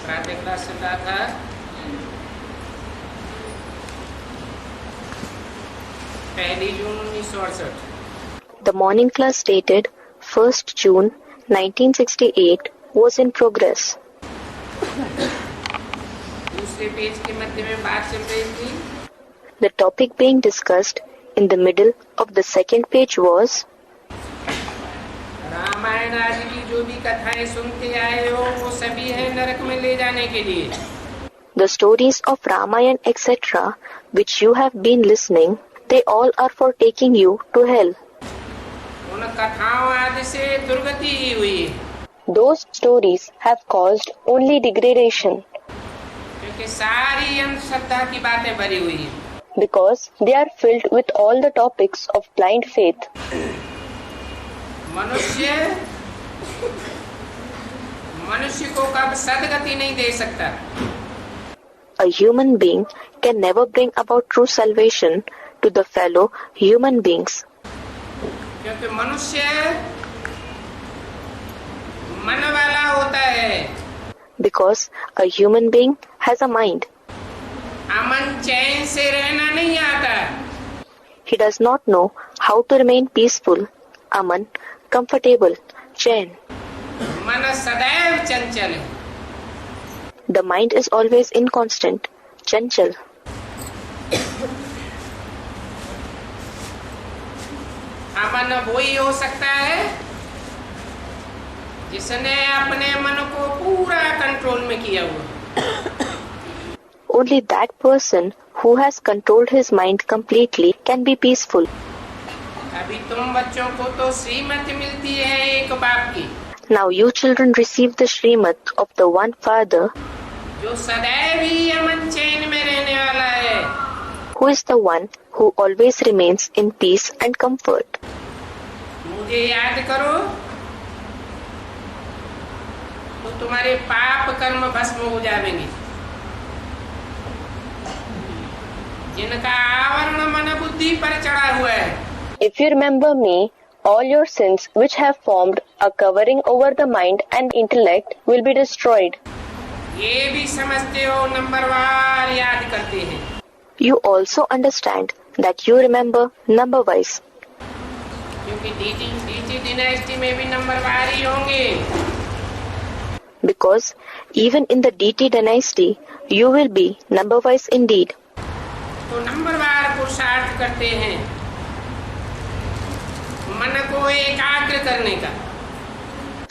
प्रातः क्लास चल रहा था। पहली जून 1968। The morning class dated 1st June 1968 was in progress. दूसरे पेज के मध्य में बात चल रही थी। The topic being discussed in the middle of the second page was Ramayan आदि की जो भी कथाएं सुनते आए हो वो सभी है नरक में ले जाने के लिए। the stories of Ramayana etc. which you have been listening, they all are for taking you to hell. उन कथाओं आदि से दुर्गति ही हुई। Those stories have caused only degradation क्योंकि सारी अंधश्रद्धा की बातें भरी हुई है। because they are filled with all the topics of blind faith. मनुष्य को कब सद्गति नहीं दे सकता। A human being can never bring about true salvation to the fellow human beings क्योंकि मनुष्य मन वाला होता है। because a human being has a mind. अमन चैन से रहना नहीं आता। He does not know how to remain peaceful, aman, comfortable, chain. मन सदैव चंचल है। The mind is always inconstant, chanchal. अमन वही हो सकता है जिसने अपने मन को पूरा कंट्रोल में किया हुआ। Only that person who has controlled his mind completely can be peaceful. अभी तुम बच्चों को तो श्रीमत मिलती है एक बाप की। Now you children receive the Srimad of the one father जो सदैव ही अमन चैन में रहने वाला है। who is the one who always remains in peace and comfort. मुझे याद करो तो तुम्हारे पाप कर्म भस्म हो जाएंगे। जिनका आवरण मन बुद्धि पर चढ़ा हुआ है। If you remember me, all your sins which have formed a covering over the mind and intellect will be destroyed. ये भी समझते हो नंबरवार याद करते हैं। You also understand that you remember number wise. क्योंकि डीटी डिनास्टी में भी नंबरवार ही होंगे। Because even in the DT dynasty, you will be number wise indeed. तो नंबरवार पुरुषार्थ करते हैं मन को एकाग्र करने का।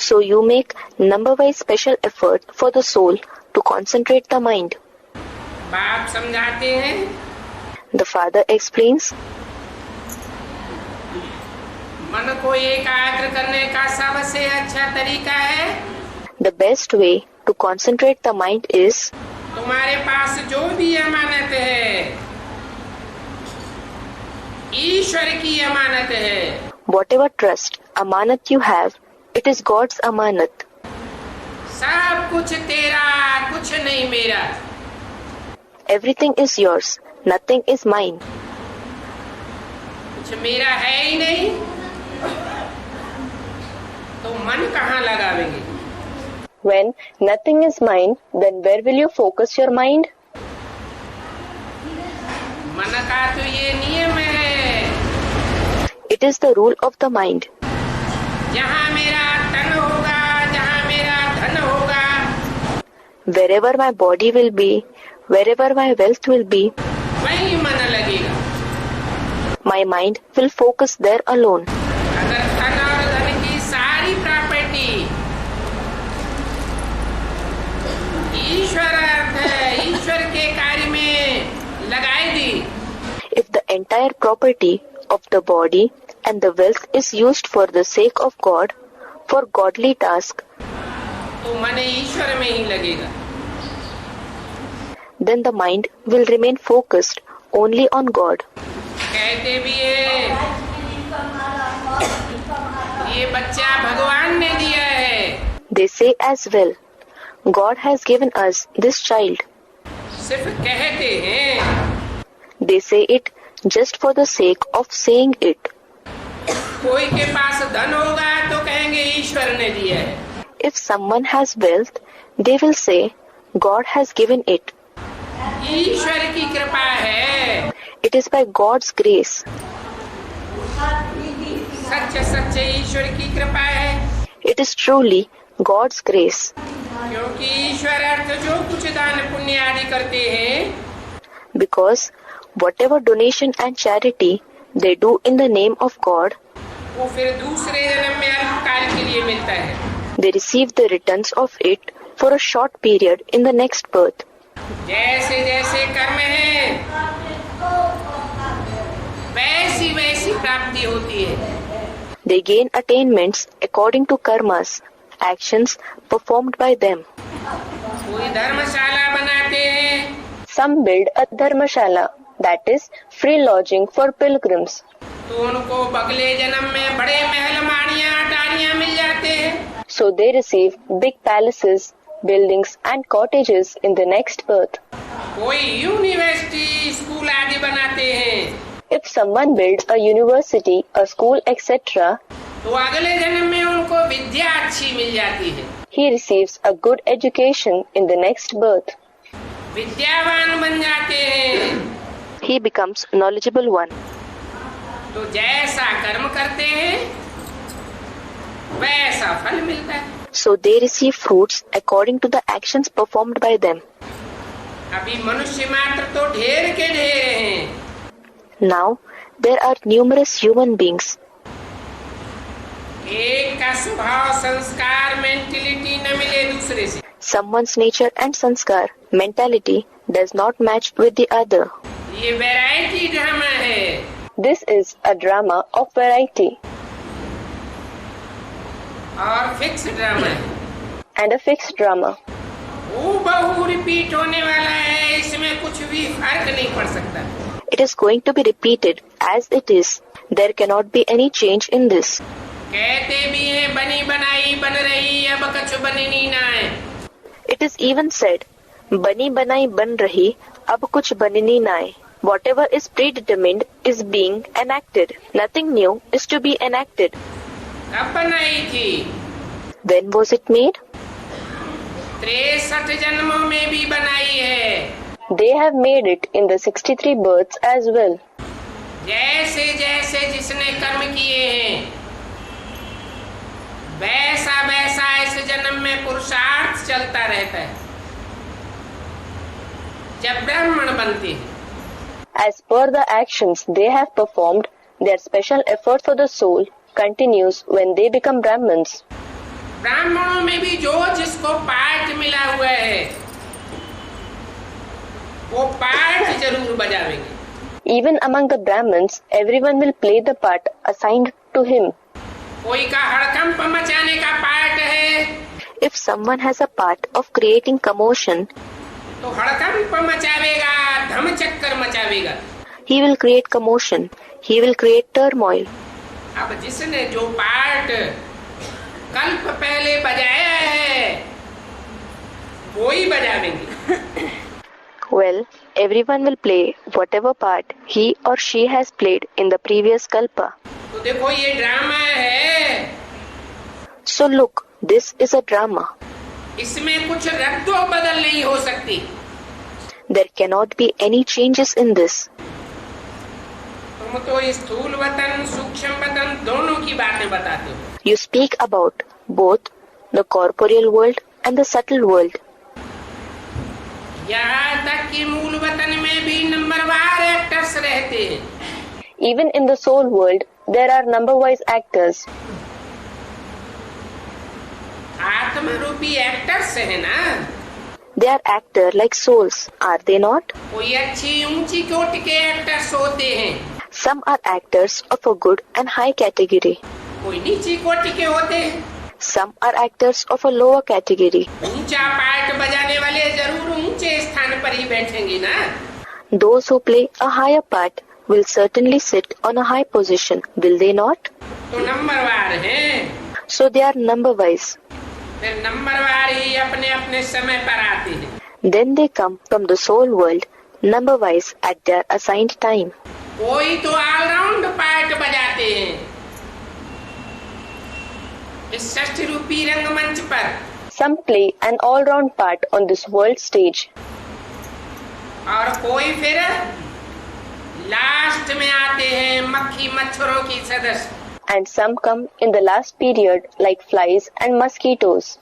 So you make number wise special effort for the soul to concentrate the mind. बाप समझाते हैं The father explains, मन को एकाग्र करने का सबसे अच्छा तरीका है the best way to concentrate the mind is तुम्हारे पास जो भी अमानत है ईश्वर की अमानत है। whatever trust, amanat you have, it is God's amanat. सब कुछ तेरा कुछ नहीं मेरा। Everything is yours, nothing is mine. कुछ मेरा है ही नहीं तो मन कहाँ लगावेंगे। When nothing is mine, then where will you focus your mind? मन का तो ये नियम है It is the rule of the mind. जहाँ मेरा तन होगा जहाँ मेरा धन होगा Wherever my body will be, wherever my wealth will be, वहीं मन लगेगा। my mind will focus there alone. अगर धन और धन की सारी प्रॉपर्टी ईश्वर अर्थ है ईश्वर के कार्य में लगाई दी। If the entire property of the body and the wealth is used for the sake of God, for godly task, तो मन ईश्वर में ही लगेगा। then the mind will remain focused only on God. कहते भी है ये बच्चा भगवान ने दिया है। They say as well, God has given us this child. सिर्फ कहते हैं। They say it just for the sake of saying it. कोई के पास धन होगा तो कहेंगे ईश्वर ने दिया है। If someone has wealth, they will say, God has given it. ईश्वर की कृपा है। It is by God's grace. सच्चे ईश्वर की कृपा है। It is truly God's grace. क्योंकि ईश्वर अर्थ जो कुछ दान पुण्य आदि करते हैं, Because whatever donation and charity they do in the name of God, वो फिर दूसरे जन्म में अल्पकाल के लिए मिलता है। they receive the returns of it for a short period in the next birth. जैसे जैसे कर्म है वैसी वैसी प्राप्ति होती है। They gain attainments according to karmas, actions performed by them. कोई धर्मशाला बनाते हैं, Some build a dharmashala, that is, free lodging for pilgrims. तो उनको अगले जन्म में बड़े महल माड़ियाँ अटारियाँ मिल जाते हैं। So they receive big palaces, buildings and cottages in the next birth. कोई यूनिवर्सिटी स्कूल आदि बनाते हैं, If someone builds a university, a school, etc., तो अगले जन्म में उनको विद्या अच्छी मिल जाती है। he receives a good education in the next birth. विद्यावान बन जाते हैं। He becomes knowledgeable one. तो जैसा कर्म करते हैं वैसा फल मिलता है। So they receive fruits according to the actions performed by them. अभी मनुष्य मात्र तो ढेर के ढेर हैं। Now there are numerous human beings. एक का स्वभाव संस्कार मेंटेलिटी न मिले दूसरे से। Someone's nature and sanskar, mentality, does not match with the other. ये वैरायटी ड्रामा है। This is a drama of variety और फिक्स ड्रामा है। and a fixed drama. वो बहु रिपीट होने वाला है, इसमें कुछ भी फर्क नहीं पड़ सकता। It is going to be repeated as it is. There cannot be any change in this. कहते भी हैं बनी बनाई बन रही, अब कछु बननी ना है। It is even said, बनी बनाई बन रही, अब कुछ बननी नाय. Whatever is predetermined is being enacted. Nothing new is to be enacted. कब बनाई थी? When was it made? 63 जन्मों में भी बनाई है। They have made it in the 63 births as well. जैसे जैसे जिसने कर्म किए हैं वैसा वैसा इस जन्म में पुरुषार्थ चलता रहता है। जब ब्राह्मण बनते हैं, As per the actions they have performed, their special effort for the soul continues when they become Brahmins. ब्राह्मणों में भी जो जिसको पार्ट मिला हुआ है वो पार्ट जरूर बजावेंगे। Even among the Brahmins, everyone will play the part assigned to him. कोई का हड़कंप मचाने का पार्ट है, If someone has a part of creating commotion, तो हड़कंप मचावेगा, धम चक्कर मचावेगा। he will create commotion. He will create turmoil. अब जिसने जो पार्ट कल्प पहले बजाया है वो ही बजावेंगे। Well, everyone will play whatever part he or she has played in the previous kalpa. तो देखो ये ड्रामा है। So look, this is a drama. इसमें कुछ रद्दो बदल नहीं हो सकती। There cannot be any changes in this. तुम तो स्थूल वतन सूक्ष्म वतन दोनों की बातें बताते हो। You speak about both the corporeal world and the subtle world. यहाँ तक कि मूल वतन में भी नंबरवार एक्टर्स रहते हैं। Even in the soul world, there are number-wise actors. आत्मा रूपी एक्टर्स है ना। They are actors like souls, are they not? कोई अच्छी ऊंची कोटि के एक्टर्स होते हैं, Some are actors of a good and high category. कोई नीची कोटि के होते हैं। Some are actors of a lower category. ऊंचा पार्ट बजाने वाले जरूर ऊंचे स्थान पर ही बैठेंगे ना। Those who play a higher part will certainly sit on a high position, will they not? तो नंबरवार हैं। So they are number-wise. फिर नंबरवार ही अपने अपने समय पर आते हैं। Then they come from the soul world, number-wise at their assigned time. कोई तो ऑलराउंड पार्ट बजाते हैं, इस षष्ठी रूपी रंगमंच पर। Some play an all-round part on this world stage. और कोई फिर लास्ट में आते हैं मक्खी मच्छरों की सदस्य। And some come in the last period like flies and mosquitoes.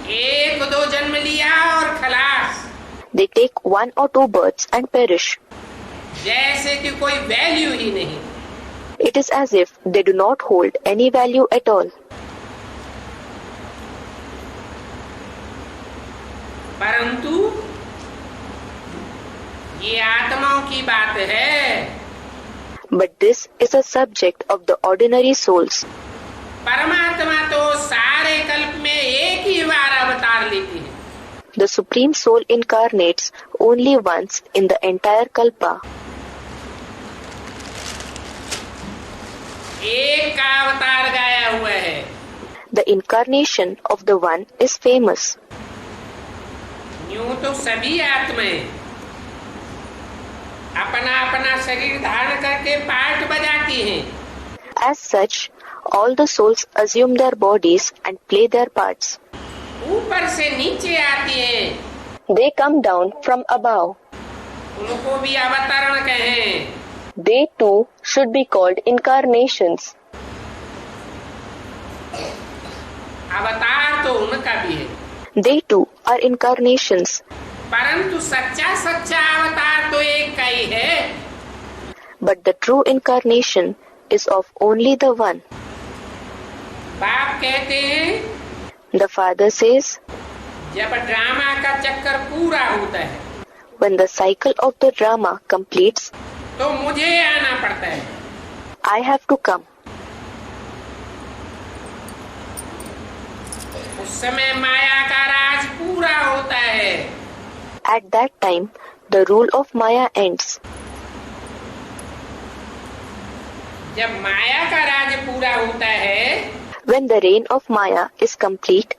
एक दो जन्म लिया और खलास। They take 1 or 2 births and perish. जैसे कि कोई वैल्यू ही नहीं। It is as if they do not hold any value at all. परंतु ये आत्माओं की बात है। But this is a subject of the ordinary souls. परमात्मा तो सारे कल्प में एक ही बार अवतार लेती है। The Supreme Soul incarnates only once in the entire Kalpa. एक का अवतार गाया हुआ है। The incarnation of the One is famous. यूं तो सभी आत्माएं अपना अपना शरीर धारण करके पार्ट बजाती हैं। As such, all the souls assume their bodies and play their parts. ऊपर से नीचे आती हैं। They come down from above. उनको भी अवतरण कहें। They too should be called incarnations. अवतार तो उनका भी है। They too are incarnations. परंतु सच्चा सच्चा अवतार तो एक का ही है। But the true incarnation is of only the One. बाप कहते हैं, The Father says, जब ड्रामा का चक्कर पूरा होता है when the cycle of the drama completes, तो मुझे आना पड़ता है। I have to come. उस समय माया का राज पूरा होता है। At that time, the rule of Maya ends. जब माया का राज पूरा होता है, When the reign of Maya is complete,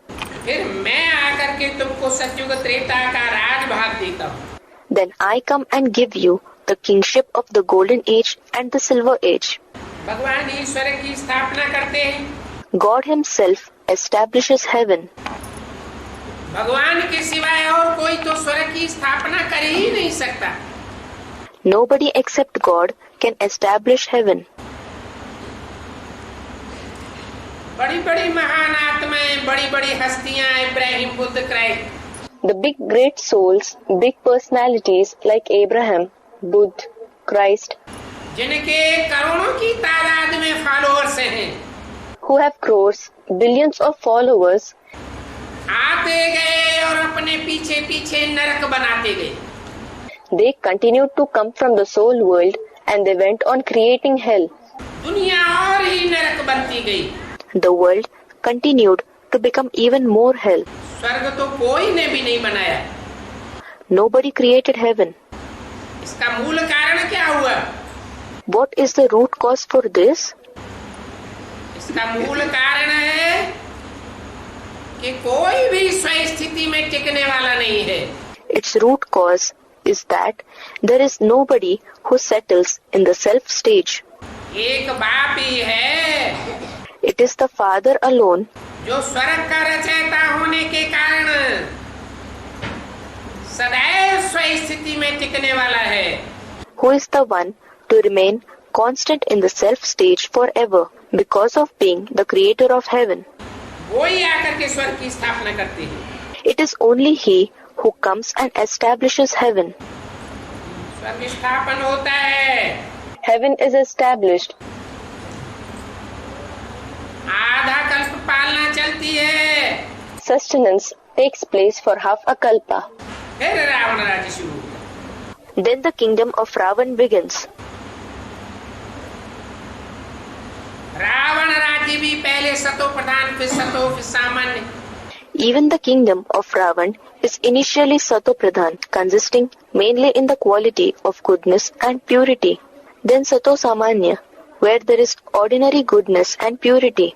फिर मैं आकर के तुमको सतयुग त्रेता का राज भाग देता हूँ। then I come and give you the kingship of the golden age and the silver age. भगवान ईश्वर की स्थापना करते हैं। God himself establishes heaven. भगवान के सिवाय और कोई तो स्वर्ग की स्थापना कर ही नहीं सकता। Nobody except God can establish heaven. बड़ी बड़ी महान आत्माएं, बड़ी बड़ी हस्तियां, Ibrahim, Buddha, Christ, The big great souls, big personalities like Abraham, Buddha, Christ, जिनके करोड़ों की तादाद में फॉलोअर्स हैं, who have crores, billions of followers, आते गए और अपने पीछे पीछे नरक बनाते गए। they continued to come from the soul world and they went on creating hell. दुनिया और ही नरक बनती गई। The world continued to become even more hell. स्वर्ग तो कोई ने भी नहीं बनाया। Nobody created heaven. इसका मूल कारण क्या हुआ? What is the root cause for this? इसका मूल कारण है कि कोई भी स्वयं स्थिति में टिकने वाला नहीं है। Its root cause is that there is nobody who settles in the self stage. एक बाप ही है It is the Father alone जो स्वर्ग का रचयिता होने के कारण सदैव स्वयं स्थिति में टिकने वाला है। who is the one to remain constant in the self stage forever because of being the creator of heaven. वो ही आकर के स्वर्ग की स्थापना करते हैं। It is only he who comes and establishes heaven. स्वर्ग स्थापन होता है। Heaven is established. आधा कल्प पालना चलती है। Sustenance takes place for half a kalpa. फिर रावण राज्य शुरू हुआ। Then the kingdom of Ravan begins. Ravan राज्य भी पहले सतो प्रधान, फिर सतो, फिर सामान्य। Even the kingdom of Ravan is initially Sato Pradhan, consisting mainly in the quality of goodness and purity. Then Sato Samanya, where there is ordinary goodness and purity.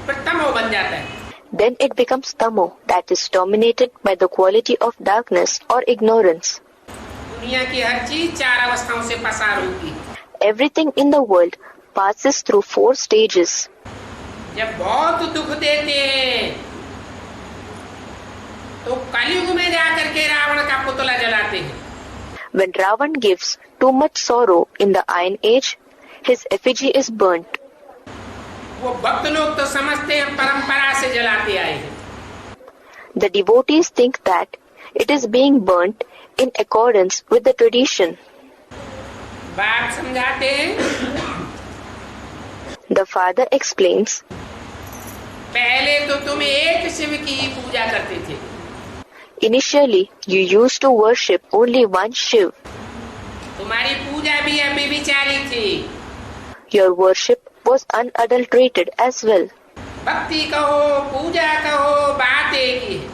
फिर तमो बन जाता है। Then it becomes Tamo, that is dominated by the quality of darkness or ignorance. दुनिया की हर चीज 4 अवस्थाओं से पसार होती है। Everything in the world passes through 4 stages. जब बहुत दुख देते हैं तो कलयुग में जाकर के रावण का पुतला जलाते हैं। When Ravan gives too much sorrow in the Iron Age, his effigy is burnt. वो भक्त लोग तो समझते हैं परंपरा से जलाते आए हैं। The devotees think that it is being burnt in accordance with the tradition. बाप समझाते हैं। The father explains, पहले तो तुम एक शिव की ही पूजा करते थे। initially you used to worship only one Shiv. तुम्हारी पूजा भी अव्यभिचारी थी। Your worship was unadulterated as well. भक्ति कहो, पूजा कहो, बात एक ही है।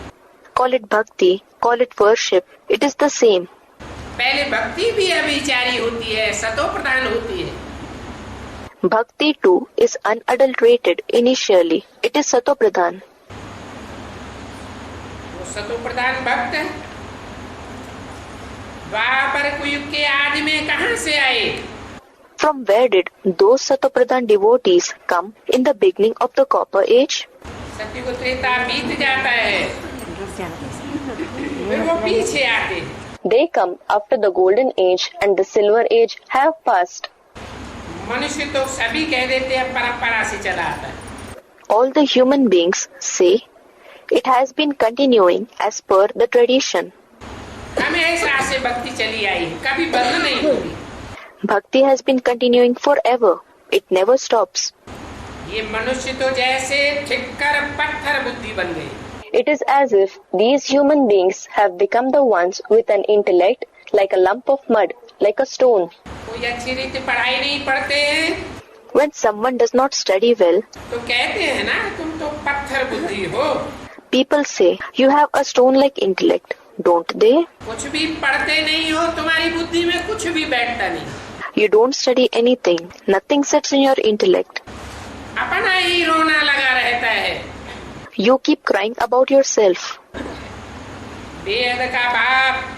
Call it bhakti, call it worship, it is the same. पहले भक्ति भी अव्यभिचारी होती है, सतो प्रधान होती है। Bhakti too is unadulterated initially, it is sato pradhan. वो सतो प्रधान भक्त द्वापर युग के आदि में कहाँ से आए? From where did those sato pradhan devotees come in the beginning of the copper age? सत्युग त्रेता बीत जाता है, फिर वो पीछे आते हैं। They come after the golden age and the silver age have passed. मनुष्य तो सभी कह देते हैं परंपरा से चला आता है। All the human beings say it has been continuing as per the tradition. हमेशा से भक्ति चली आई है, कभी बंद नहीं हुई। Bhakti has been continuing forever. It never stops. ये मनुष्य तो जैसे ठिक्कर पत्थर बुद्धि बन गए। It is as if these human beings have become the ones with an intellect like a lump of mud, like a stone. कोई अच्छी रीति पढ़ाई नहीं पढ़ते हैं When someone does not study well, तो कहते हैं ना तुम तो पत्थर बुद्धि हो। people say, you have a stone-like intellect, don't they? कुछ भी पढ़ते नहीं हो, तुम्हारी बुद्धि में कुछ भी बैठता नहीं। You don't study anything, nothing sits in your intellect. अपना ही रोना लगा रहता है। You keep crying about yourself. बेहद का बाप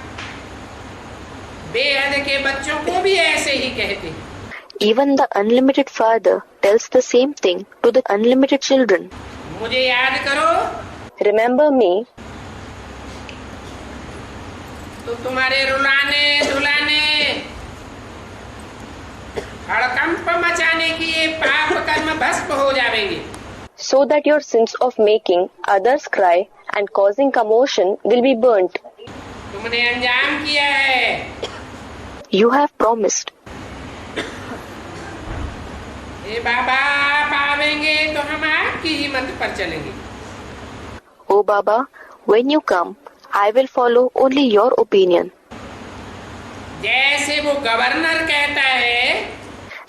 बेहद के बच्चों को भी ऐसे ही कहते हैं। Even the unlimited father tells the same thing to the unlimited children. मुझे याद करो Remember me, तो तुम्हारे रुलाने धुलाने हड़कंप मचाने की ये पाप कर्म भस्म हो जाएंगे। so that your sins of making others cry and causing commotion will be burnt. तुमने अंजाम किया है। You have promised. ये बाबा आप आवेंगे तो हम आपकी ही मत पर चलेंगे। Oh Baba, when you come, I will follow only your opinion. जैसे वो गवर्नर कहता है,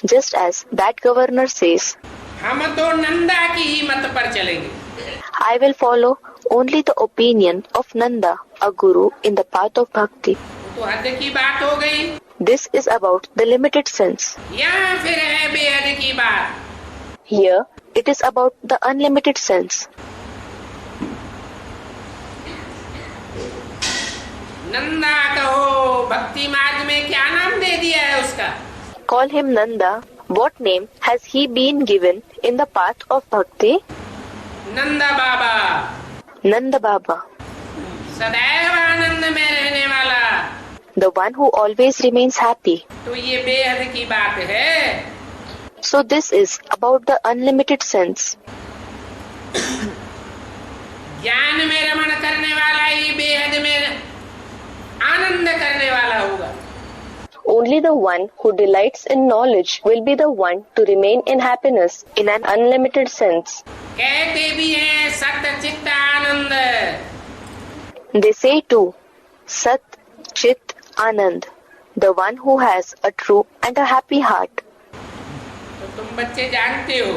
Just as that governor says, हम तो नंदा की ही मत पर चलेंगे। I will follow only the opinion of Nanda, a guru in the path of bhakti. तो हद की बात हो गई। This is about the limited sense. यहाँ फिर है बेहद की बात। Here, it is about the unlimited sense. Nanda कहो, भक्ति मार्ग में क्या नाम दे दिया है उसका? Call him Nanda. What name has he been given in the path of bhakti? Nanda Baba, Nanda Baba, सदैव आनंद में रहने वाला। the one who always remains happy. तो ये बेहद की बात है। So this is about the unlimited sense. ज्ञान में रमण करने वाला ही बेहद में आनंद करने वाला होगा। Only the one who delights in knowledge will be the one to remain in happiness in an unlimited sense. कहते भी हैं सत चित्त आनंद। They say too, Sat, Chit, Anand, the one who has a true and a happy heart. तो तुम बच्चे जानते हो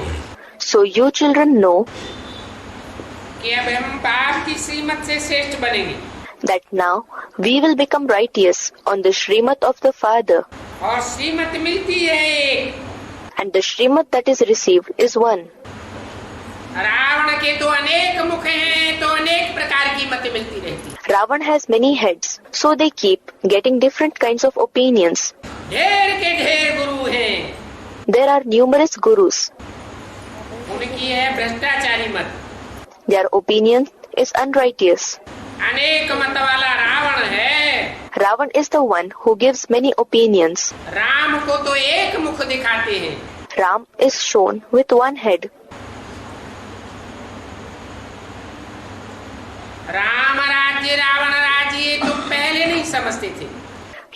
So you children know कि अब हम बाप की श्रीमत से श्रेष्ठ बनेंगे that now we will become righteous on the Srimad of the Father, और श्रीमत मिलती है एक। and the Srimad that is received is one. Ravan के तो अनेक मुख हैं, तो अनेक प्रकार की मत मिलती रहती। Ravan has many heads, so they keep getting different kinds of opinions. ढेर के ढेर गुरु हैं, There are numerous gurus. उनकी है भ्रष्टाचारी मत। Their opinion is unrighteous. अनेक मत वाला रावण है। Ravan is the one who gives many opinions. Ram को तो एक मुख दिखाते हैं। Ram is shown with one head. Ram राज्य रावण राज्य ये तो पहले नहीं समझते थे।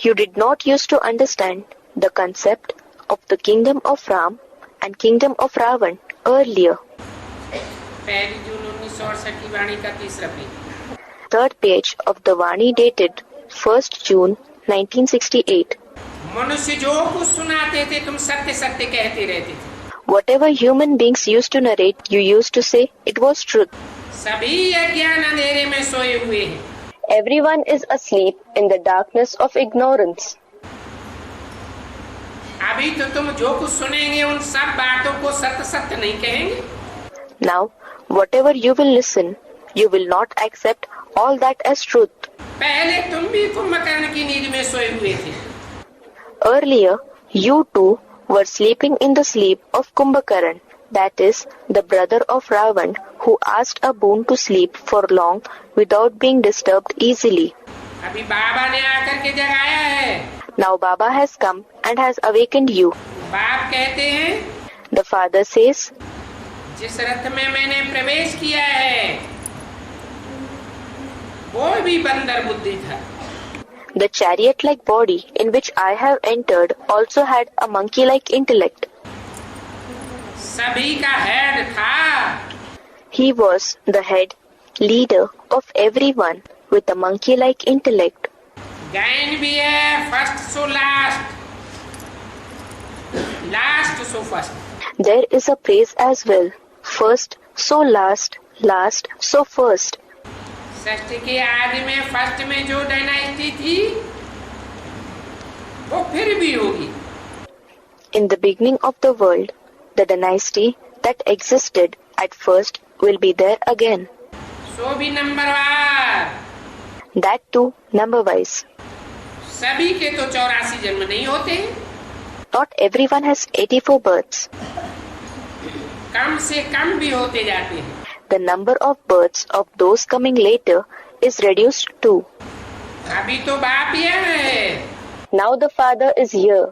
You did not used to understand the concept of the kingdom of Ram and kingdom of Ravan earlier. 1 जून 1968 की वाणी का तीसरा page. Third page of the Vani dated 1st June 1968. मनुष्य जो कुछ सुनाते थे तुम सत्य सत्य कहते रहते थे। Whatever human beings used to narrate, you used to say it was truth. सभी अज्ञान अंधेरे में सोए हुए हैं। Everyone is asleep in the darkness of ignorance. अभी तो तुम जो कुछ सुनेंगे उन सब बातों को सत्य सत्य नहीं कहेंगे। Now, whatever you will listen, you will not accept all that as truth. पहले तुम भी कुंभकर्ण की नींद में सोए हुए थे। Earlier, you too were sleeping in the sleep of Kumbhakaran, that is, the brother of Ravan, who asked a boon to sleep for long without being disturbed easily. अभी बाबा ने आकर के जगाया है। Now Baba has come and has awakened you. बाप कहते हैं, The father says, जिस रथ में मैंने प्रवेश किया है वो भी बंदर बुद्धि था। The chariot-like body in which I have entered also had a monkey-like intellect. सभी का हेड था। He was the head leader of everyone with a monkey-like intellect. गायन भी है, first so last, last so first. There is a praise as well. First so last, last so first. सृष्टि के आदि में first में जो dynasty थी वो फिर भी होगी। In the beginning of the world, the dynasty that existed at first will be there again. सो भी नंबरवार। That too number-wise. सभी के तो 84 जन्म नहीं होते। Not everyone has 84 births. कम से कम भी होते जाते हैं। The number of births of those coming later is reduced too. अभी तो बाप यह है। Now the Father is here.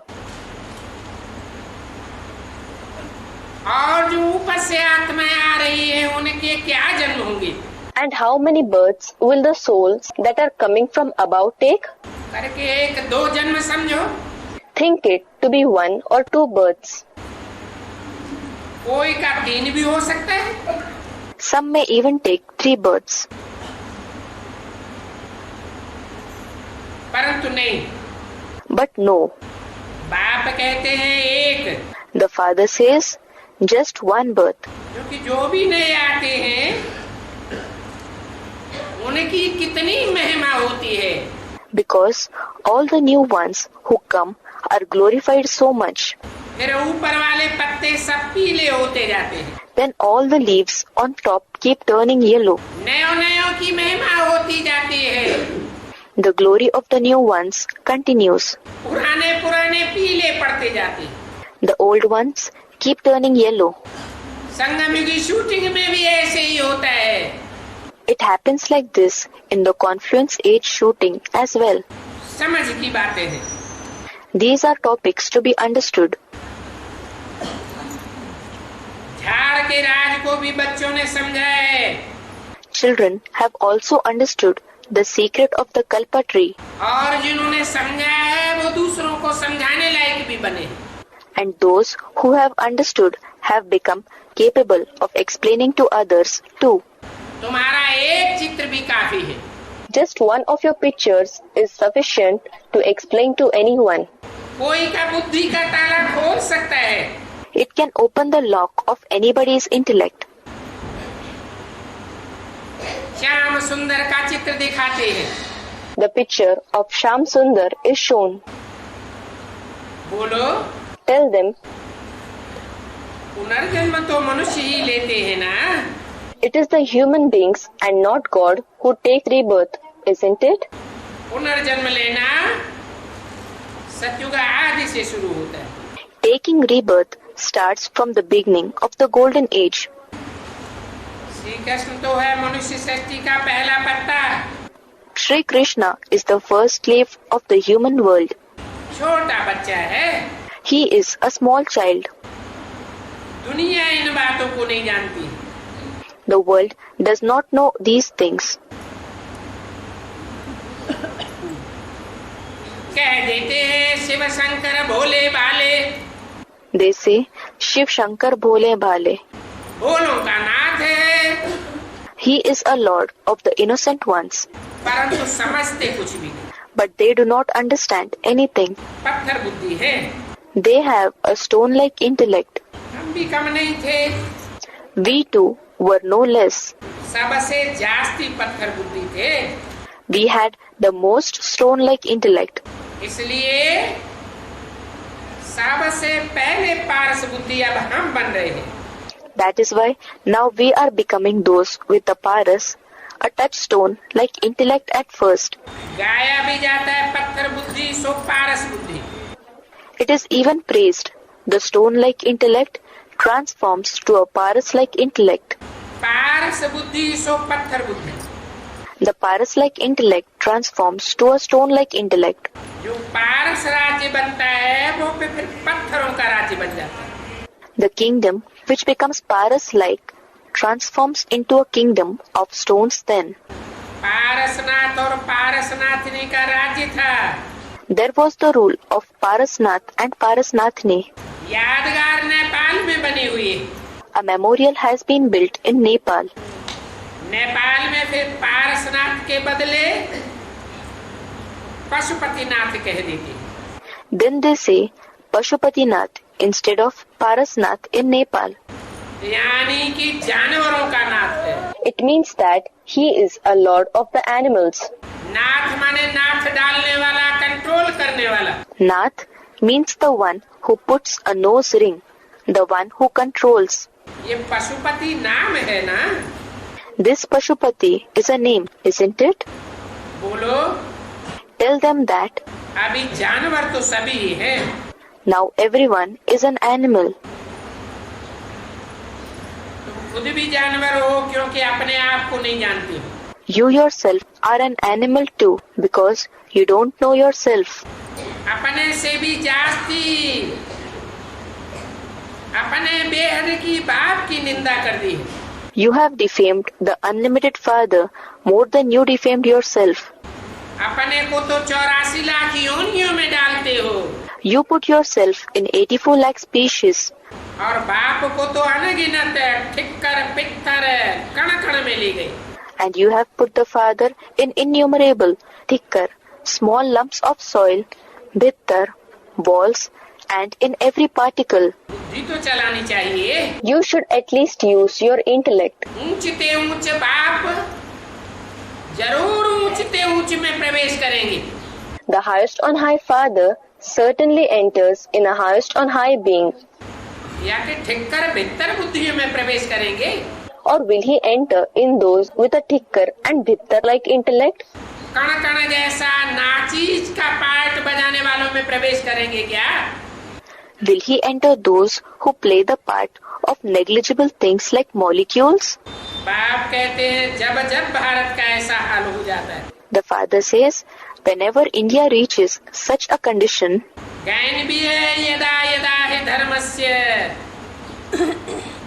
और जो ऊपर से आत्माएं आ रही है उनके क्या जन्म होंगे? And how many births will the souls that are coming from above take? करके 1-2 जन्म समझो। Think it to be 1 or 2 births. कोई का 3 भी हो सकता है। Some may even take 3 births. परंतु नहीं। But no. बाप कहते हैं एक। The Father says just 1 birth. क्योंकि जो भी नए आते हैं उनकी कितनी महिमा होती है। Because all the new ones who come are glorified so much. फिर ऊपर वाले पत्ते सब पीले होते जाते हैं। Then all the leaves on top keep turning yellow. नयों की महिमा होती जाती है। The glory of the new ones continues. पुराने पीले पड़ते जाते हैं। The old ones keep turning yellow. संगम युग की शूटिंग में भी ऐसे ही होता है। It happens like this in the Confluence Age shooting as well. समझ की बातें हैं। These are topics to be understood. झाड़ के राज को भी बच्चों ने समझा है। Children have also understood the secret of the Kalpa tree. और जिन्होंने समझा है वो दूसरों को समझाने लायक भी बने। And those who have understood have become capable of explaining to others too. तुम्हारा एक चित्र भी काफी है। Just one of your pictures is sufficient to explain to anyone. कोई का बुद्धि का ताला खोल सकता है। It can open the lock of anybody's intellect. Shyam सुंदर का चित्र दिखाते हैं। The picture of Shyam Sundar is shown. बोलो। Tell them. पुनर्जन्म तो मनुष्य ही लेते हैं ना? It is the human beings and not God who take rebirth, isn't it? पुनर्जन्म लेना सतयुग आदि से शुरू होता है। Taking rebirth starts from the beginning of the golden age. Shri Krishna तो है मनुष्य सृष्टि का पहला पत्ता। Sri Krishna is the first slave of the human world. छोटा बच्चा है। He is a small child. दुनिया इन बातों को नहीं जानती। The world does not know these things. कह देते हैं शिव शंकर भोले भाले। They say Shiv Shankar Bhole Bhale. भोलों का नाथ है। He is a lord of the innocent ones. परंतु समझते कुछ भी नहीं। But they do not understand anything. पत्थर बुद्धि है। They have a stone-like intellect. हम भी कम नहीं थे। We too were no less. सबसे जास्ती पत्थर बुद्धि थे। We had the most stone-like intellect. इसलिए सबसे पहले पारस बुद्धि अब हम बन रहे हैं। That is why now we are becoming those with the paras, a touchstone-like intellect at first. गाया भी जाता है पत्थर बुद्धि सो पारस बुद्धि। It is even praised. The stone-like intellect transforms to a paras-like intellect. पारस बुद्धि सो पत्थर बुद्धि। The paras-like intellect transforms to a stone-like intellect. जो पारस राज्य बनता है वो फिर पत्थरों का राज्य बन जाता है। The kingdom which becomes paras-like transforms into a kingdom of stones then. Parasnath और पारसनाथनी का राज्य था। There was the rule of Parasnath and Parasnathni. यादगार नेपाल में बनी हुई है। A memorial has been built in Nepal. Nepal में फिर पारसनाथ के बदले पशुपतिनाथ कह देते। Then they say Pashupatinath instead of Parasnath in Nepal. यानी कि जानवरों का नाथ है। It means that he is a lord of the animals. नाथ माने नाथ डालने वाला, कंट्रोल करने वाला। Nath means the one who puts a nose ring, the one who controls. ये पशुपति नाम है ना? This Pashupati is a name, isn't it? बोलो। Tell them that अभी जानवर तो सभी है। now everyone is an animal. तुम खुद भी जानवर हो क्योंकि अपने आप को नहीं जानते हो। You yourself are an animal too because you don't know yourself. अपने से भी जास्ती अपने बेहद की बाप की निंदा कर दी। You have defamed the unlimited Father more than you defamed yourself. अपने को तो 84 लाख योनियों में डालते हो। You put yourself in 84 lakh species. और बाप को तो अनगिनत ठिक्कर पित्तर कण कण में ले गए। And you have put the Father in innumerable, thicker, small lumps of soil, bittar, balls, and in every particle. बुद्धि तो चलानी चाहिए। You should at least use your intellect. ऊंचते ऊंच बाप जरूर ऊंचते ऊंच में प्रवेश करेंगे। The highest on high Father certainly enters in a highest on high being. या कि ठिक्कर भित्तर बुद्धियों में प्रवेश करेंगे। Or will he enter in those with a thicker and bittar like intellect? कण कण जैसा नाचीज का पार्ट बजाने वालों में प्रवेश करेंगे क्या? Will he enter those who play the part of negligible things like molecules? बाप कहते हैं जब जब भारत का ऐसा हाल हो जाता है। The Father says, whenever India reaches such a condition, गायन भी है यदा यदा हि धर्मस्य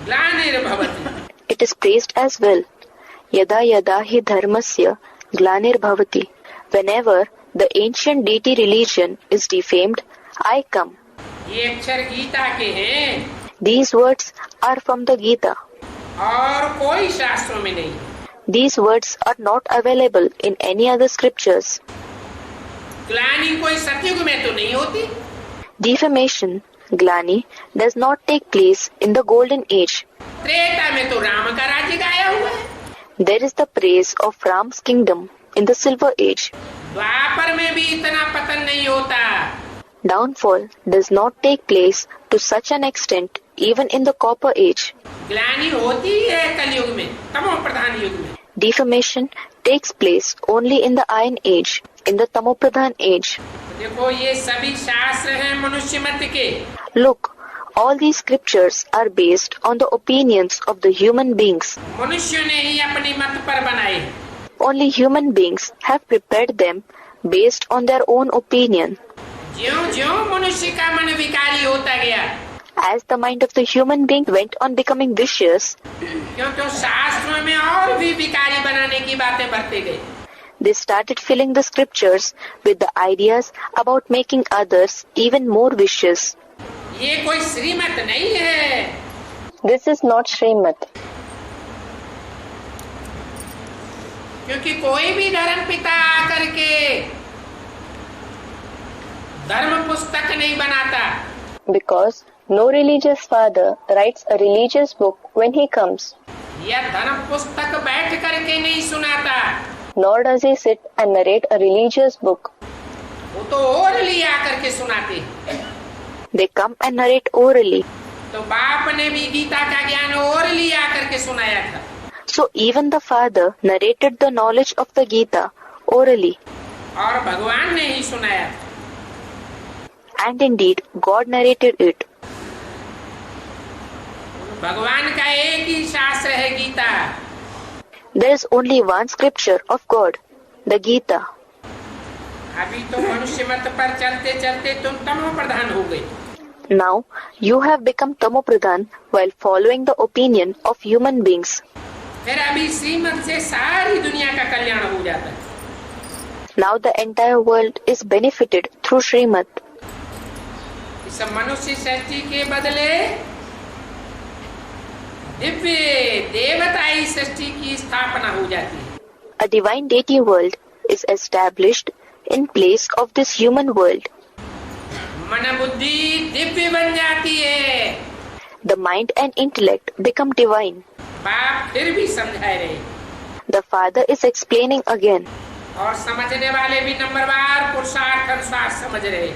ग्लानिर्भवति। it is praised as well. Yada yada hi dharmasya glanir-bhavati. Whenever the ancient deity religion is defamed, I come. ये अक्षर गीता के हैं। These words are from the Gita. और कोई शास्त्रों में नहीं। These words are not available in any other scriptures. ग्लानि कोई सतयुग में तो नहीं होती। Defamation, glani, does not take place in the golden age. Treta में तो राम का राज्य गाया हुआ है। There is the praise of Ram's kingdom in the silver age. द्वापर में भी इतना पतन नहीं होता। Downfall does not take place to such an extent even in the copper age. ग्लानि होती है कलयुग में, तमो प्रधान युग में। Defamation takes place only in the iron age, in the tamopradhan age. देखो ये सभी शास्त्र हैं मनुष्य मत के। Look, All these scriptures are based on the opinions of the human beings. मनुष्यों ने ही अपनी मत पर बनाए। Only human beings have prepared them based on their own opinion. ज्यों-ज्यों मनुष्य का मन विकारी होता गया, As the mind of the human being went on becoming vicious, क्योंकि शास्त्रों में और भी विकारी बनाने की बातें भरते गए। they started filling the scriptures with the ideas about making others even more vicious. ये कोई श्रीमत नहीं है। This is not Srimad. क्योंकि कोई भी धर्म पिता आकर के धर्म पुस्तक नहीं बनाता। Because no religious father writes a religious book when he comes, यह धर्म पुस्तक बैठ करके नहीं सुनाता। nor does he sit and narrate a religious book. वो तो ओरली आकर के सुनाते। They come and narrate orally. तो बाप ने भी गीता का ज्ञान ओरली आकर के सुनाया था। So even the father narrated the knowledge of the Gita orally. और भगवान ने ही सुनाया था। And indeed, God narrated it. भगवान का एक ही शास्त्र है Gita. There is only one scripture of God, the Gita. अभी तो मनुष्य मत पर चलते चलते तुम तमो प्रधान हो गए। Now you have become Tamopradhan while following the opinion of human beings. फिर अभी श्रीमत से सारी दुनिया का कल्याण हो जाता है। Now the entire world is benefited through Srimad. इस मनुष्य सृष्टि के बदले दिव्य देवताई सृष्टि की स्थापना हो जाती है। A divine deity world is established in place of this human world. मन बुद्धि दिव्य बन जाती है। The mind and intellect become divine. बाप फिर भी समझा रहे। The father is explaining again. और समझने वाले भी नंबरवार पुरुषार्थ अनुसार समझ रहे।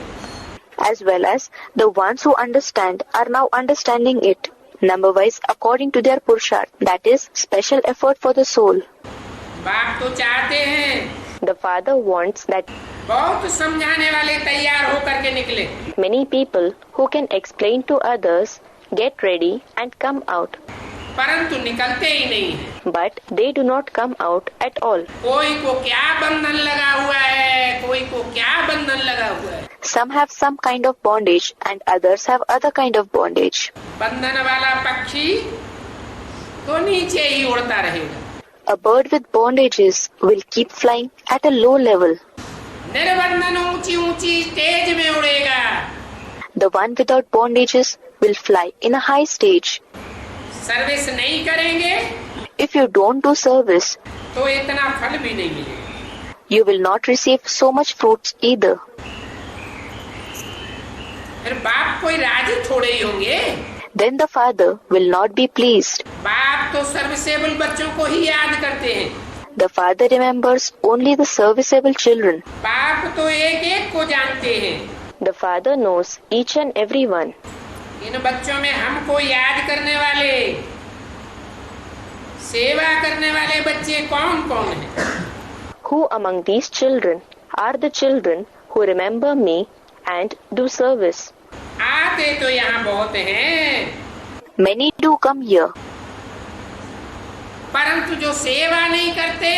As well as the ones who understand are now understanding it, number wise according to their purushart, that is special effort for the soul. बाप तो चाहते हैं The father wants that बहुत समझाने वाले तैयार होकर के निकले। many people who can explain to others get ready and come out, परंतु निकलते ही नहीं है। but they do not come out at all. कोई को क्या बंधन लगा हुआ है, कोई को क्या बंधन लगा हुआ है। Some have some kind of bondage and others have other kind of bondage. बंधन वाला पक्षी तो नीचे ही उड़ता रहेगा। A bird with bondages will keep flying at a low level. निर्बंधन ऊंची ऊंची स्टेज में उड़ेगा। The one without bondages will fly in a high stage. Service नहीं करेंगे If you don't do service, तो इतना फल भी नहीं मिलेगा। you will not receive so much fruits either. फिर बाप कोई राजी थोड़े ही होंगे। Then the father will not be pleased. बाप तो सर्विसेबल बच्चों को ही याद करते हैं। The father remembers only the serviceable children. बाप तो एक एक को जानते हैं। The father knows each and every one. इन बच्चों में हमको याद करने वाले, सेवा करने वाले बच्चे कौन कौन हैं? Who among these children are the children who remember me and do service? आते तो यहाँ बहुत हैं, Many do come here, परंतु जो सेवा नहीं करते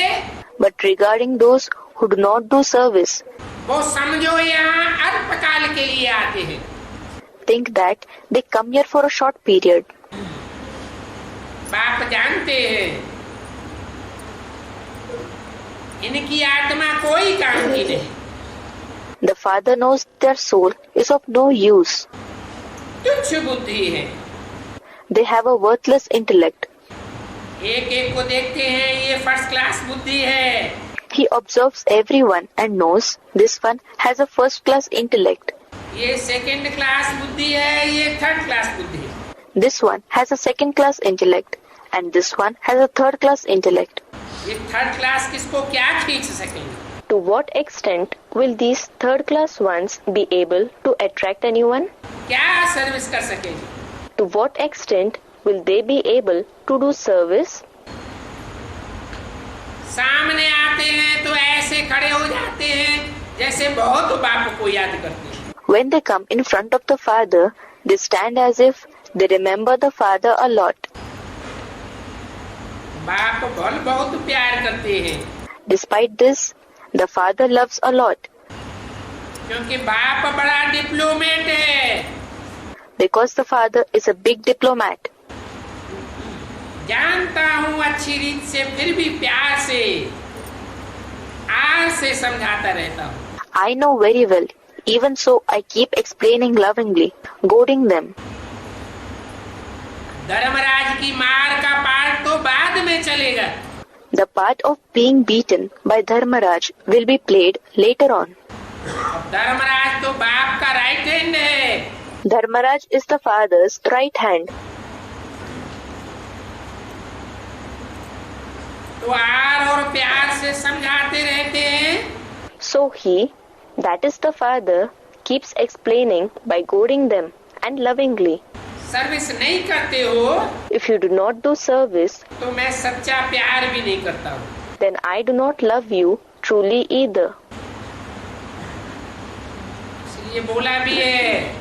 but regarding those who do not do service, वो समझो यहाँ अल्पकाल के लिए आते हैं। think that they come here for a short period. बाप जानते हैं इनकी आत्मा कोई काम की नहीं। The father knows their soul is of no use. तुच्छ बुद्धि है। They have a worthless intellect. एक एक को देखते हैं, ये फर्स्ट क्लास बुद्धि है। He observes everyone and knows this one has a first class intellect. ये सेकंड क्लास बुद्धि है, ये थर्ड क्लास बुद्धि है। This one has a second class intellect and this one has a third class intellect. ये third class किसको क्या खींच सकेंगे? To what extent will these third class ones be able to attract anyone? क्या service कर सकेंगे? To what extent will they be able to do service? सामने आते हैं तो ऐसे खड़े हो जाते हैं जैसे बहुत बाप को याद करते हैं। When they come in front of the father, They stand as if they remember the father a lot. बाप बहुत प्यार करते हैं, Despite this, the father loves a lot क्योंकि बाप बड़ा डिप्लोमेट है। because the father is a big diplomat. जानता हूँ अच्छी रीत से, फिर भी प्यार से, आर से समझाता रहता हूँ। I know very well. Even so, I keep explaining lovingly, goading them. Dharmaraj की मार का पार्ट तो बाद में चलेगा। The part of being beaten by Dharmaraj will be played later on. Dharmaraj तो बाप का राइट हैंड है। Dharmaraj is the father's right hand. तो आर और प्यार से समझाते रहते हैं। So he, that is the father, keeps explaining by goading them and lovingly. Service नहीं करते हो If you do not do service, तो मैं सच्चा प्यार भी नहीं करता हूँ। then I do not love you truly either. इसलिए बोला भी है,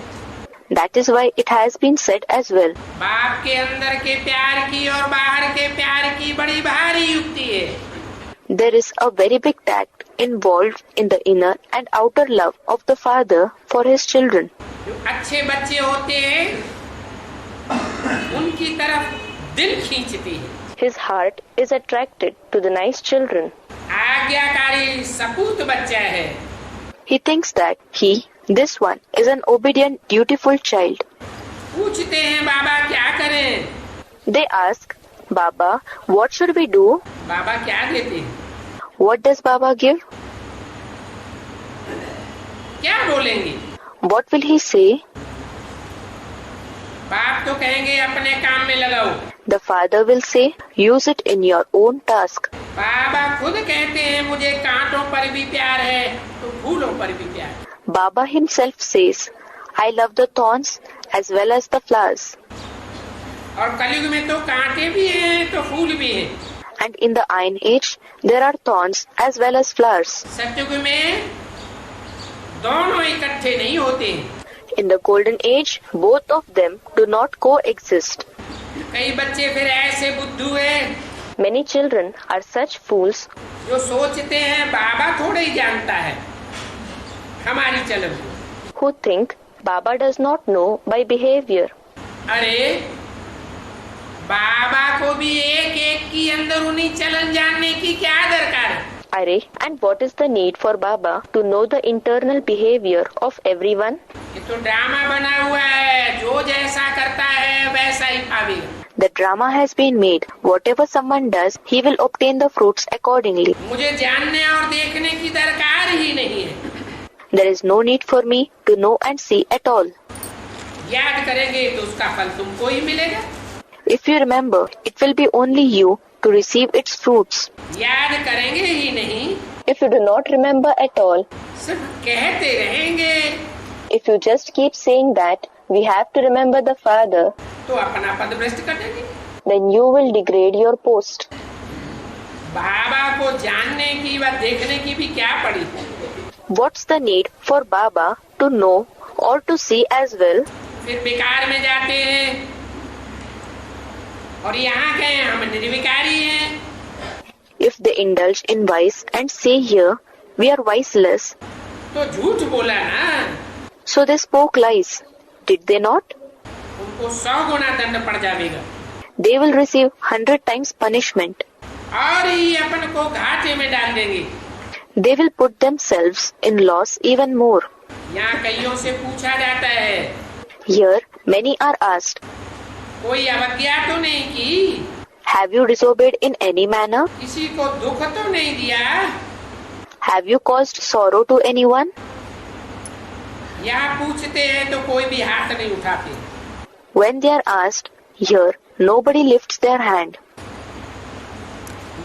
That is why it has been said as well. बाप के अंदर के प्यार की और बाहर के प्यार की बड़ी भारी युक्ति है। There is a very big tact involved in the inner and outer love of the father for his children. जो अच्छे बच्चे होते हैं उनकी तरफ दिल खींचती है। His heart is attracted to the nice children. आज्ञाकारी सपूत बच्चा है। He thinks that he, this one, is an obedient, dutiful child. पूछते हैं बाबा क्या करें? They ask, Baba, what should we do? बाबा क्या देते हैं? What does Baba give? क्या बोलेंगे? What will he say? बाप तो कहेंगे अपने काम में लगाओ। The father will say, use it in your own task. बाबा खुद कहते हैं मुझे कांटों पर भी प्यार है तो फूलों पर भी प्यार है। Baba himself says, I love the thorns as well as the flowers. और कलयुग में तो कांटे भी हैं तो फूल भी हैं। And in the Iron Age, there are thorns as well as flowers. सतयुग में दोनों इकट्ठे नहीं होते हैं। In the Golden Age, both of them do not coexist. कई बच्चे फिर ऐसे बुद्धू हैं Many children are such fools जो सोचते हैं बाबा थोड़ा ही जानता है हमारी चलन को। who think Baba does not know by behavior. अरे बाबा को भी एक एक की अंदरूनी चलन जानने की क्या दरकार है? Arey, and what is the need for Baba to know the internal behavior of everyone? ये तो ड्रामा बना हुआ है, जो जैसा करता है वैसा ही पावेगा। The drama has been made. Whatever someone does, he will obtain the fruits accordingly. मुझे जानने और देखने की दरकार ही नहीं है। There is no need for me to know and see at all. याद करेंगे तो उसका फल तुमको ही मिलेगा। If you remember, it will be only you to receive its fruits. याद करेंगे ही नहीं, If you do not remember at all, सिर्फ कहते रहेंगे if you just keep saying that we have to remember the Father, तो अपना पद भ्रष्ट करेंगे। then you will degrade your post. बाबा को जानने की व देखने की भी क्या पड़ी? What's the need for Baba to know or to see as well? फिर विकार में जाते हैं और यहाँ गए हम निर्विकारी हैं। If they indulge in vice and say here, we are viceless, तो झूठ बोला ना, so they spoke lies. Did they not? उनको 100 गुना दंड पड़ जाएगा They will receive 100 times punishment. और ही अपन को घाटे में डाल देंगे। They will put themselves in loss even more. यहाँ कईयों से पूछा जाता है, Here, many are asked, कोई अवज्ञा तो नहीं की? have you disobeyed in any manner? किसी को दुख तो नहीं दिया? Have you caused sorrow to anyone? यहाँ पूछते हैं तो कोई भी हाथ नहीं उठाते। When they are asked, here, nobody lifts their hand.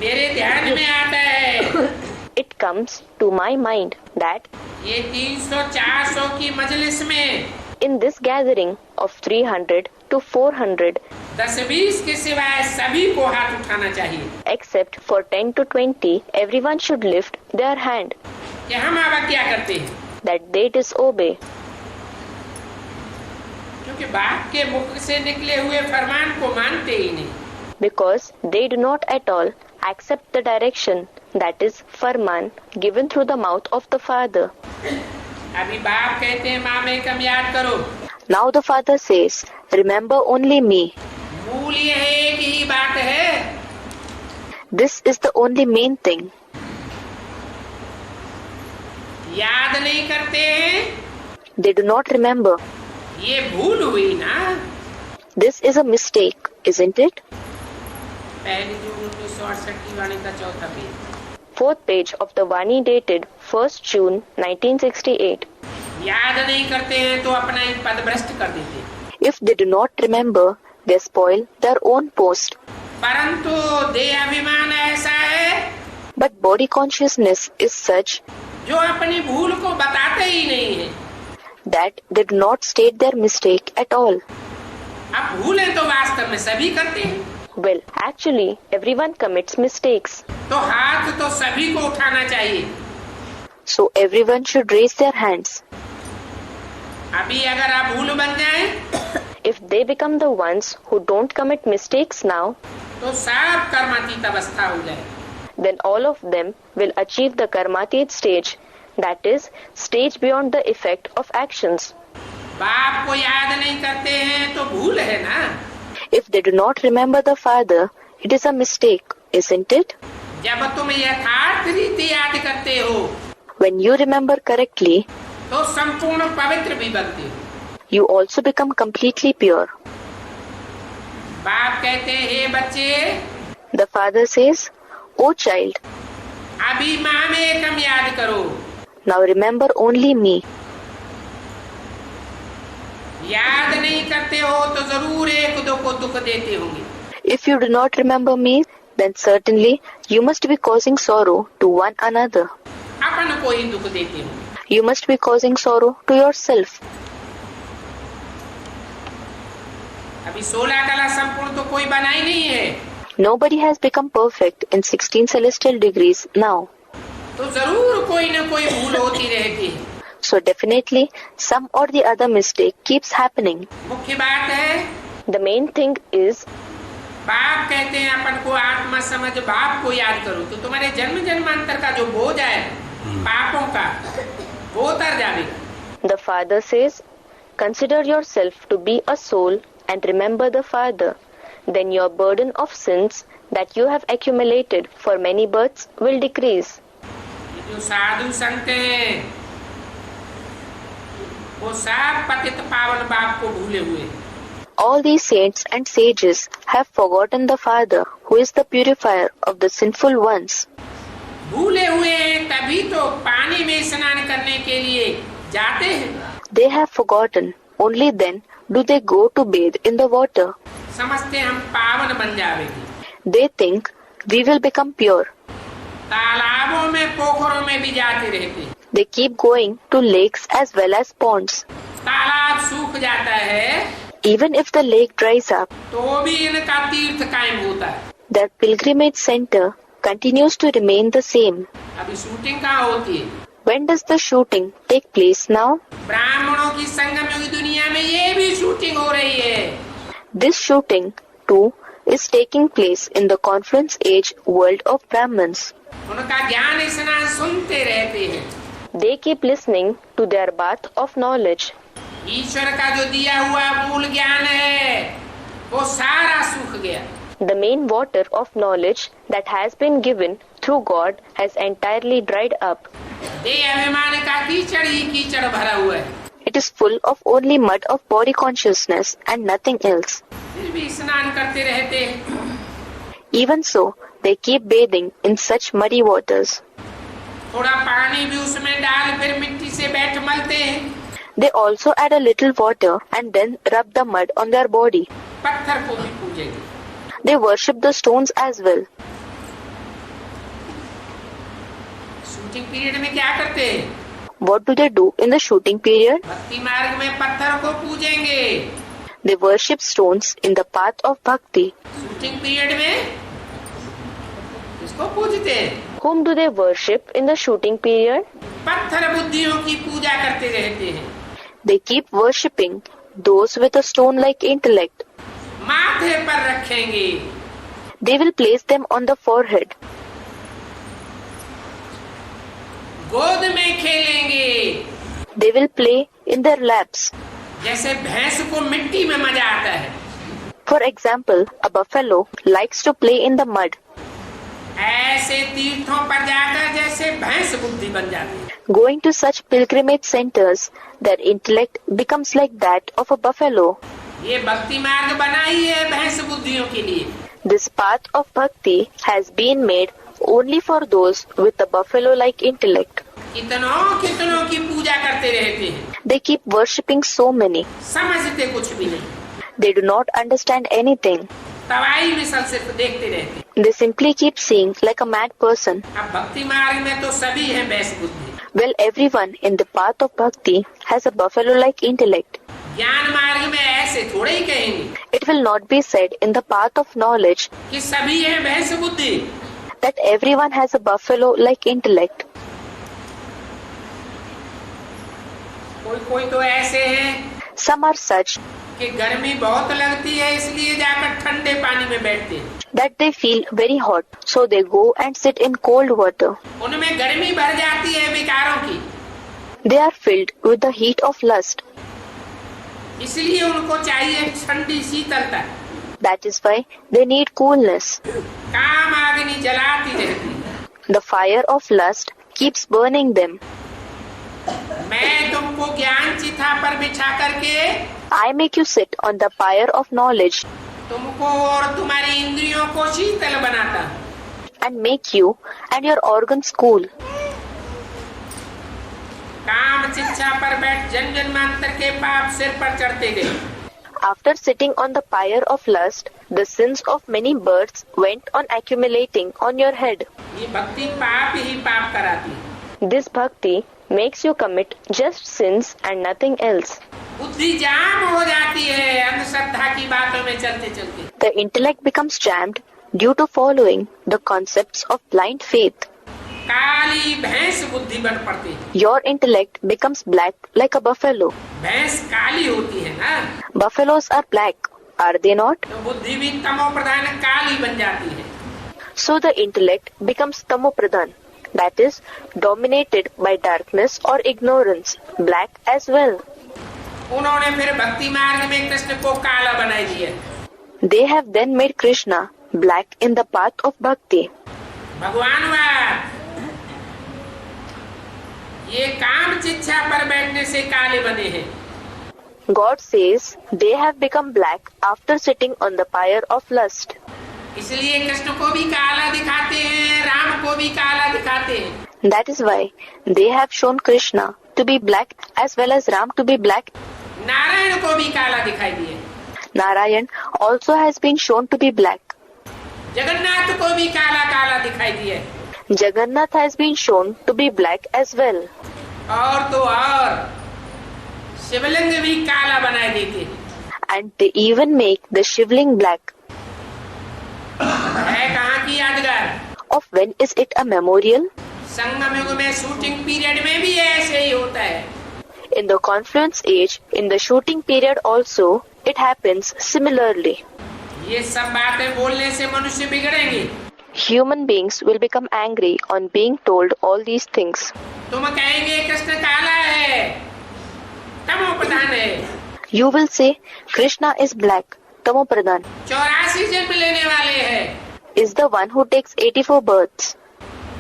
मेरे ध्यान में आता है It comes to my mind that ये 300-400 की मजलिस में in this gathering of 300 to 400, 10-20 के सिवाय सभी को हाथ उठाना चाहिए except for 10 to 20, everyone should lift their hand, कि हम अवज्ञा करते हैं, that they disobey. क्योंकि बाप के मुख से निकले हुए फरमान को मानते ही नहीं. Because they do not at all accept the direction, that is farman, given through the mouth of the father. अभी बाप कहते हैं माँ में कम याद करो. Now the father says, remember only me. मूल ये है, एक ही बात है. This is the only main thing. याद नहीं करते हैं. They do not remember. ये भूल हुई ना. This is a mistake, isn't it? पहली जून 1968 की वाणी का चौथा page. Fourth page of the Vani dated 1st June 1968. याद नहीं करते हैं तो अपना ही पद भ्रष्ट कर देते हैं. If they do not remember, they spoil their own post. परंतु देह अभिमान ऐसा है But body consciousness is such जो अपनी भूल को बताते ही नहीं है. that they do not state their mistake at all. अब भूलें तो वास्तव में सभी करते हैं. Well, actually, everyone commits mistakes. तो हाथ तो सभी को उठाना चाहिए. So everyone should raise their hands. अभी अगर आप भूल बन जाएं, If they become the ones who don't commit mistakes now, तो सब कर्मातीत अवस्था हो जाए. then all of them will achieve the karmatit stage, that is, stage beyond the effect of actions. बाप को याद नहीं करते हैं तो भूल है ना. If they do not remember the father, it is a mistake, isn't it? जब तुम यथार्थ रीति याद करते हो When you remember correctly, तो संपूर्ण पवित्र भी बनते हो. you also become completely pure. बाप कहते हैं हे बच्चे, The father says, O child, अभी माँ में एकम याद करो. now remember only me. याद नहीं करते हो तो जरूर एक दो को दुख देते होंगे. If you do not remember me, then certainly you must be causing sorrow to one another. अपन को ही दुख देते होंगे. You must be causing sorrow to yourself. अभी 16 कला संपूर्ण तो कोई बना ही नहीं है. Nobody has become perfect in 16 celestial degrees now. तो जरूर कोई न कोई भूल होती रहती है. So definitely, some or the other mistake keeps happening. मुख्य बात है, The main thing is, बाप कहते हैं अपन को आत्मा समझ बाप को याद करो तो तुम्हारे जन्म जन्मांतर का जो बोझ है पापों का वो उतर जाएगा. the father says, consider yourself to be a soul and remember the father. Then your burden of sins that you have accumulated for many births will decrease. ये जो साधु संत हैं वो सब पतित पावन बाप को भूले हुए हैं. All these saints and sages have forgotten the Father, who is the purifier of the sinful ones. भूले हुए हैं तभी तो पानी में स्नान करने के लिए जाते हैं. They have forgotten, only then do they go to bathe in the water. समझते हम पावन बन जाएंगे. They think we will become pure. तालाबों में पोखरों में भी जाते रहते हैं. They keep going to lakes as well as ponds. तालाब सूख जाता है Even if the lake dries up, तो भी इनका तीर्थ कायम होता है. their pilgrimage center continues to remain the same. अभी शूटिंग कहाँ होती है? When does the shooting take place now? ब्राह्मणों की संगम युग दुनिया में ये भी शूटिंग हो रही है. This shooting, too, is taking place in the confluence age world of Brahmins. उनका ज्ञान स्नान सुनते रहते हैं. They keep listening to their bath of knowledge. ईश्वर का जो दिया हुआ मूल ज्ञान है वो सारा सूख गया. The main water of knowledge that has been given through God has entirely dried up. देह अभिमान का कीचड़ ही कीचड़ भरा हुआ है. It is full of only mud of body consciousness and nothing else. फिर भी स्नान करते रहते हैं. Even so, they keep bathing in such muddy waters. थोड़ा पानी भी उसमें डाल फिर मिट्टी से बैठ मलते हैं. They also add a little water and then rub the mud on their body. पत्थर को भी पूजेंगे. They worship the stones as well. Shooting period में क्या करते हैं? What do they do in the shooting period? भक्ति मार्ग में पत्थर को पूजेंगे. They worship stones in the path of bhakti. Shooting period में इसको पूजते हैं. Whom do they worship in the shooting period? पत्थर बुद्धियों की पूजा करते रहते हैं. They keep worshipping those with a stone-like intellect. माथे पर रखेंगे, They will place them on the forehead. गोद में खेलेंगे, They will play in their laps. जैसे भैंस को मिट्टी में मजा आता है, For example, a buffalo likes to play in the mud. ऐसे तीर्थों पर जाकर जैसे भैंस बुद्धि बन जाती है। Going to such pilgrimage centers, their intellect becomes like that of a buffalo. ये भक्ति मार्ग बना ही है भैंस बुद्धियों के लिए। This path of bhakti has been made only for those with a buffalo-like intellect. कितनों कितनों की पूजा करते रहते हैं, They keep worshipping so many. समझते कुछ भी नहीं, They do not understand anything. तवाई में सिर्फ देखते रहते हैं। They simply keep seeing like a mad person. अब भक्ति मार्ग में तो सभी हैं भैंस बुद्धि, Well, everyone in the path of bhakti has a buffalo-like intellect. ज्ञान मार्ग में ऐसे थोड़े ही कहेंगे It will not be said in the path of knowledge कि सभी हैं भैंस बुद्धि। that everyone has a buffalo-like intellect. कोई कोई तो ऐसे हैं Some are such कि गर्मी बहुत लगती है इसलिए जाकर ठंडे पानी में बैठते हैं, that they feel very hot, so they go and sit in cold water. उनमें गर्मी भर जाती है विकारों की, They are filled with the heat of lust. इसलिए उनको चाहिए ठंडी शीतलता। That is why they need coolness. काम अग्नि जलाती रहती है। The fire of lust keeps burning them. मैं तुमको ज्ञान चिता पर बिछा करके I make you sit on the pyre of knowledge तुमको और तुम्हारी इंद्रियों को शीतल बनाता हूँ। and make you and your organs cool. काम शिक्षा पर बैठ जन जन्मांतर के पाप सिर पर चढ़ते गए। After sitting on the pyre of lust, the sins of many births went on accumulating on your head. ये भक्ति पाप ही पाप कराती है। This bhakti makes you commit just sins and nothing else. बुद्धि जाम हो जाती है अंधश्रद्धा की बातों में चलते चलते। The intellect becomes jammed due to following the concepts of blind faith. काली भैंस बुद्धि बन पड़ती है। Your intellect becomes black like a buffalo. भैंस काली होती है ना, Buffaloes are black, are they not? तो बुद्धि भी तमो प्रधान काली बन जाती है। So the intellect becomes tamopradhan, that is, dominated by darkness or ignorance, black as well. उन्होंने फिर भक्ति मार्ग में कृष्ण को काला बना दिया। They have then made Krishna black in the path of bhakti. भगवान वाद ये काम शिक्षा पर बैठने से काले बने हैं। God says they have become black after sitting on the pyre of lust. इसलिए कृष्ण को भी काला दिखाते हैं, राम को भी काला दिखाते हैं। That is why they have shown Krishna to be black as well as Ram to be black. Narayan को भी काला दिखाई दिए, Narayan also has been shown to be black. Jagannath को भी काला काला दिखाई दिए, Jagannath has been shown to be black as well. और तो और शिवलिंग भी काला बना देते हैं। And they even make the shivling black. है कहाँ की यादगार? Of when is it a memorial? संगम युग में शूटिंग पीरियड में भी ऐसे ही होता है। In the confluence age, in the shooting period also, it happens similarly. ये सब बातें बोलने से मनुष्य बिगड़ेंगे। Human beings will become angry on being told all these things. तुम कहेंगे कृष्ण काला है, तमो प्रधान है। You will say Krishna is black, Tamopradhan, 84 जन्म लेने वाले हैं। is the one who takes 84 births.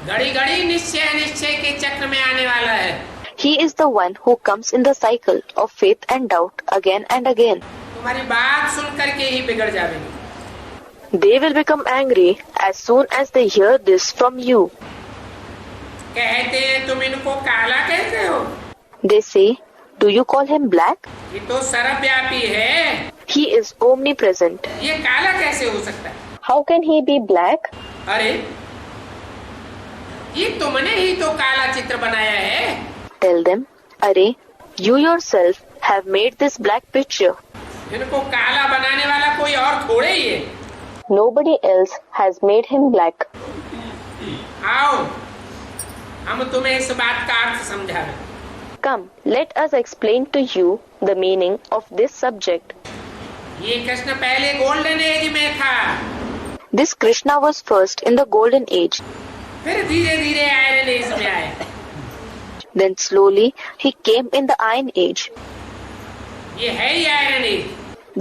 घड़ी घड़ी निश्चय निश्चय के चक्र में आने वाला है। He is the one who comes in the cycle of faith and doubt again and again. तुम्हारी बात सुन करके ही बिगड़ जाएंगे। They will become angry as soon as they hear this from you. कहते हैं तुम इनको काला कहते हो, They say, do you call him black? ये तो सर्वव्यापी है, He is omnipresent. ये काला कैसे हो सकता है? How can he be black? अरे ये तुमने ही तो काला चित्र बनाया है। Tell them, Arey, you yourself have made this black picture. इनको काला बनाने वाला कोई और थोड़े ही है। Nobody else has made him black. आओ हम तुम्हें इस बात का अर्थ समझा रहे। Come, let us explain to you the meaning of this subject. ये कृष्ण पहले गोल्डन एज में था, This Krishna was first in the golden age. फिर धीरे धीरे आयरन एज में आए. Then slowly he came in the iron age. ये है ही iron age.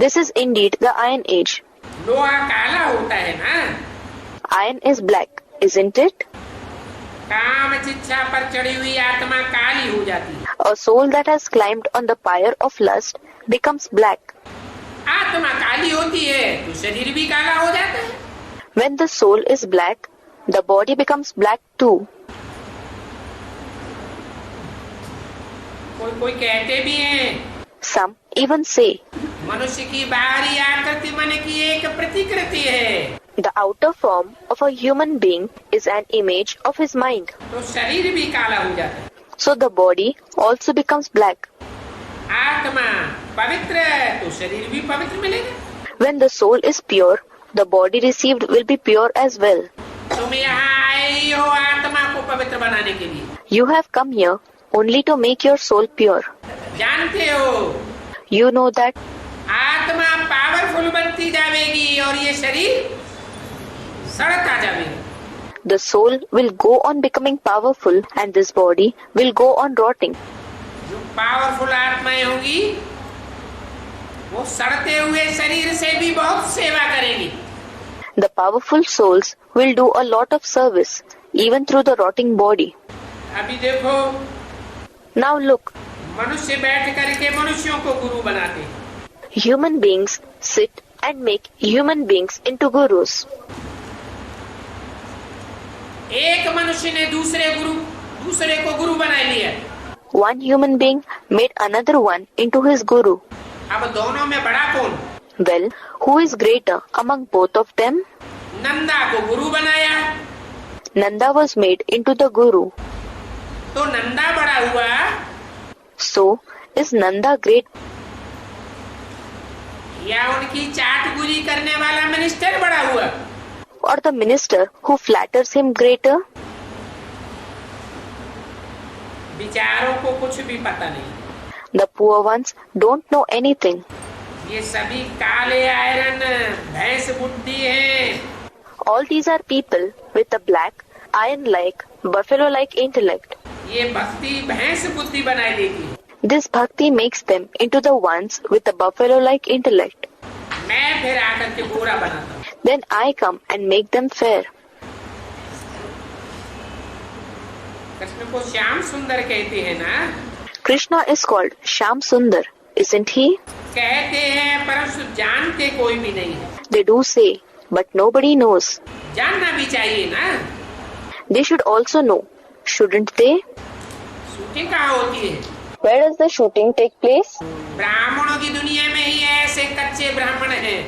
This is indeed the iron age. लोहा काला होता है ना. Iron is black, isn't it? काम इच्छा पर चढ़ी हुई आत्मा काली हो जाती है. A soul that has climbed on the pyre of lust becomes black. आत्मा काली होती है तो शरीर भी काला हो जाता है. When the soul is black, the body becomes black too. कोई कहते भी हैं, Some even say मनुष्य की बाहरी आकृति मन की एक प्रतिकृति है. the outer form of a human being is an image of his mind. तो शरीर भी काला हो जाता है. So the body also becomes black. आत्मा पवित्र तो शरीर भी पवित्र मिलेगा. When the soul is pure, the body received will be pure as well. तुम यहाँ आए ही हो आत्मा को पवित्र बनाने के लिए. You have come here only to make your soul pure. जानते हो You know that आत्मा पावरफुल बनती जाएगी और ये शरीर सड़ता जाएगा. the soul will go on becoming powerful and this body will go on rotting. जो पावरफुल आत्माएं होंगी वो सड़ते हुए शरीर से भी बहुत सेवा करेंगी. The powerful souls will do a lot of service even through the rotting body. अभी देखो Now look, मनुष्य बैठ करके मनुष्यों को गुरु बनाते हैं. human beings sit and make human beings into gurus. एक मनुष्य ने दूसरे को गुरु बना लिया. One human being made another one into his guru. अब दोनों में बड़ा कौन? Well, who is greater among both of them? Nanda को गुरु बनाया Nanda was made into the guru. तो नंदा बड़ा हुआ. So, is Nanda great? या उनकी चाटगुरी करने वाला मिनिस्टर बड़ा हुआ. Or the minister who flatters him greater? बेचारों को कुछ भी पता नहीं. The poor ones don't know anything. ये सभी काले आयरन भैंस बुद्धि है. All these are people with a black, iron-like, buffalo-like intellect. ये भक्ति भैंस बुद्धि बनाई देगी. This bhakti makes them into the ones with a buffalo-like intellect. मैं फिर आकर के गोरा बनाता हूँ. Then I come and make them fair. Krishna को श्याम सुंदर कहते हैं ना. Krishna is called Shyam Sundar, isn't he? कहते हैं परंतु जानते कोई भी नहीं है. They do say, but nobody knows. जानना भी चाहिए ना. They should also know, shouldn't they? Shooting कहाँ होती है? Where does the shooting take place? ब्राह्मणों की दुनिया में ही ऐसे कच्चे ब्राह्मण हैं.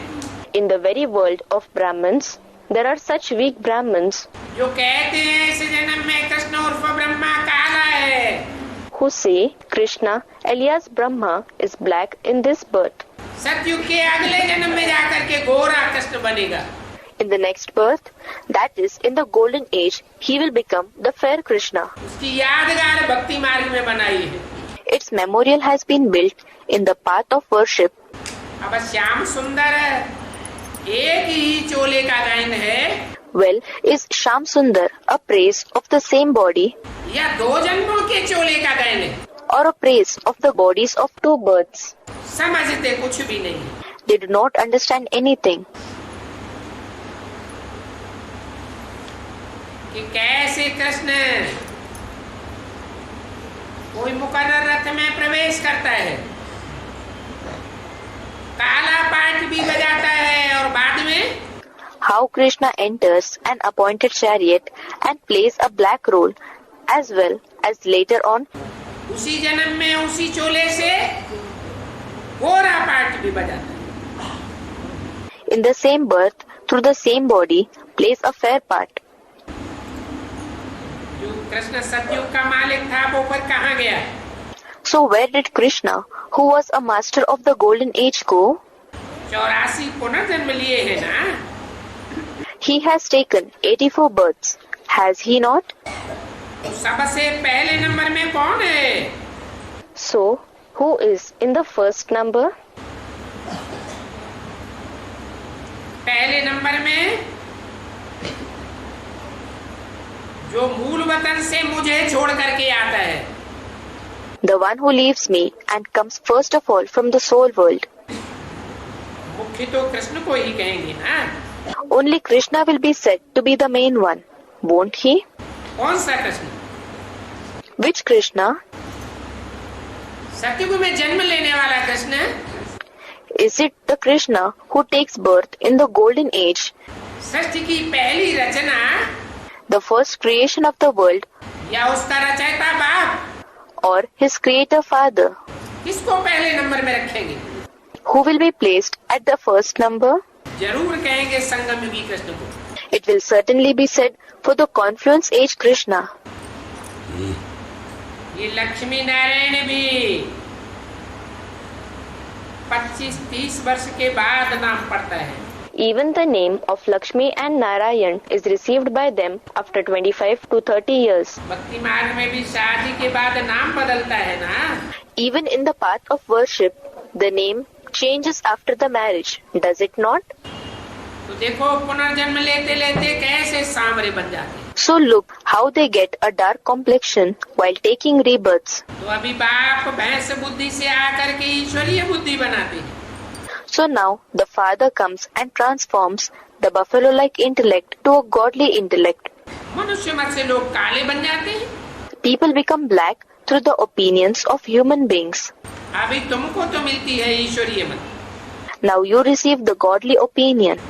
In the very world of Brahmins, there are such weak Brahmins जो कहते हैं इस जन्म में कृष्ण उर्फ ब्रह्मा काला है. who say Krishna alias Brahma is black in this birth. सतयुग के अगले जन्म में जाकर के गोरा कृष्ण बनेगा. In the next birth, that is in the golden age, he will become the fair Krishna. उसकी यादगार भक्ति मार्ग में बनाई है. Its memorial has been built in the path of worship. अब श्याम सुंदर एक ही चोले का गायन है Well, is Shyam Sundar a praise of the same body या दो जन्मों के चोले का गायन है? or a praise of the bodies of two births? समझते कुछ भी नहीं. They do not understand anything. कि कैसे कृष्ण कोई मुकर्रर रथ में प्रवेश करता है, काला पाठ भी बजाता है और बाद में How Krishna enters an appointed chariot and plays a black role, as well as later on उसी जन्म में उसी चोले से गोरा पाठ भी बजाता है. in the same birth through the same body plays a fair part. जो कृष्ण सतयुग का मालिक था वो पर कहाँ गया? So where did Krishna, who was a master of the golden age, go? 84 पुनर्जन्म लिए है ना. He has taken 84 births, has he not? तो सबसे पहले नंबर में कौन है? So, who is in the first number? पहले नंबर में जो मूल वतन से मुझे छोड़ करके आता है, The one who leaves me and comes first of all from the soul world. मुख्य तो कृष्ण को ही कहेंगे ना। Only Krishna will be said to be the main one, won't he? कौन सा कृष्ण? Which Krishna? सतयुग में जन्म लेने वाला Krishna? Is it the Krishna who takes birth in the golden age, सृष्टि की पहली रचना, the first creation of the world, या उसका रचयिता बाप? or his creator father? किसको पहले नंबर में रखेंगे? Who will be placed at the first number? जरूर कहेंगे संगम युगी कृष्ण को। It will certainly be said for the confluence age Krishna. ये लक्ष्मी नारायण भी 25-30 वर्ष के बाद नाम पड़ता है। Even the name of Lakshmi and Narayan is received by them after 25 to 30 years. भक्ति मार्ग में भी शादी के बाद नाम बदलता है ना। Even in the path of worship, the name changes after the marriage, does it not? तो देखो पुनर्जन्म लेते लेते कैसे सांवरे बन जाते हैं। So look how they get a dark complexion while taking rebirths. तो अभी बाप भैंस बुद्धि से आकर के ईश्वरीय बुद्धि बनाते हैं। So now the father comes and transforms the buffalo-like intellect to a godly intellect. मनुष्य मत से लोग काले बन जाते हैं। People become black through the opinions of human beings. अभी तुमको तो मिलती है ईश्वरीय मत। Now you receive the godly opinion.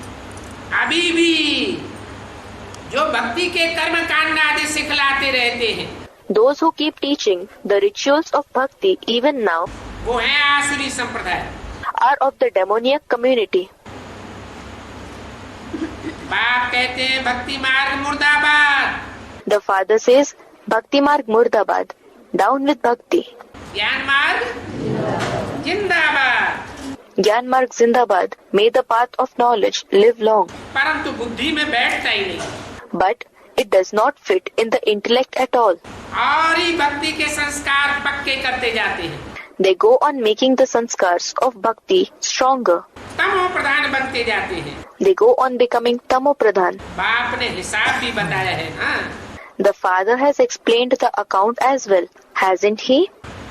अभी भी जो भक्ति के कर्म कांड आदि सिखलाते रहते हैं, Those who keep teaching the rituals of bhakti even now वो है आसुरी संप्रदाय। are of the demoniac community. बाप कहते हैं भक्ति मार्ग मुर्दाबाद, The father says, Bhakti Marg Murdabad, down with Bhakti. ज्ञान मार्ग जिंदाबाद। Gyan Marg Zindabad, may the path of knowledge live long. परंतु बुद्धि में बैठता ही नहीं। But it does not fit in the intellect at all. और ही भक्ति के संस्कार पक्के करते जाते हैं। They go on making the sanskars of bhakti stronger. तमो प्रधान बनते जाते हैं। They go on becoming Tamo Pradhan. बाप ने हिसाब भी बताया है ना। The father has explained the account as well, hasn't he?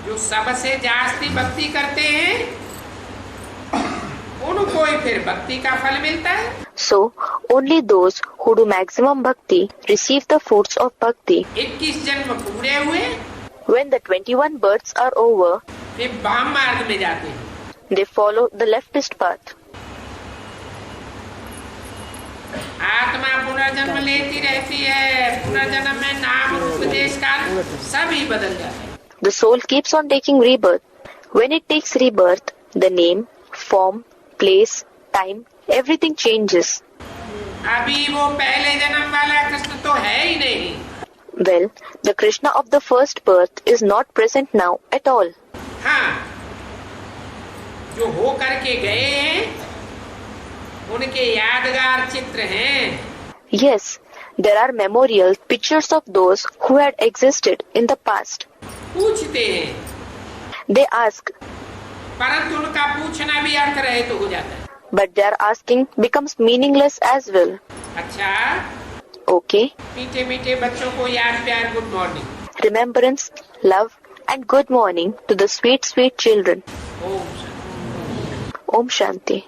जो सबसे जास्ती भक्ति करते हैं उनको ही फिर भक्ति का फल मिलता है। So, only those who do maximum bhakti receive the fruits of bhakti. 21 जन्म पूरे हुए, When the 21 births are over, फिर वाम मार्ग में जाते हैं। they follow the leftist path. आत्मा पुनर्जन्म लेती रहती है। पुनर्जन्म में नाम रूप देश काल सभी बदल जाते हैं। The soul keeps on taking rebirth. When it takes rebirth, the name, form, place, time, everything changes. अभी वो पहले जन्म वाला कृष्ण तो है ही नहीं। Well, the Krishna of the first birth is not present now at all. हाँ, जो हो करके गए हैं उनके यादगार चित्र हैं। Yes, there are memorial pictures of those who had existed in the past. पूछते हैं, They ask, परंतु उनका पूछना भी अर्थ रहित हो जाता है। but their asking becomes meaningless as well. अच्छा, Okay, मीठे मीठे बच्चों को याद प्यार good morning. remembrance, love, and good morning to the sweet, sweet children. Om Shanti. Om Shanti.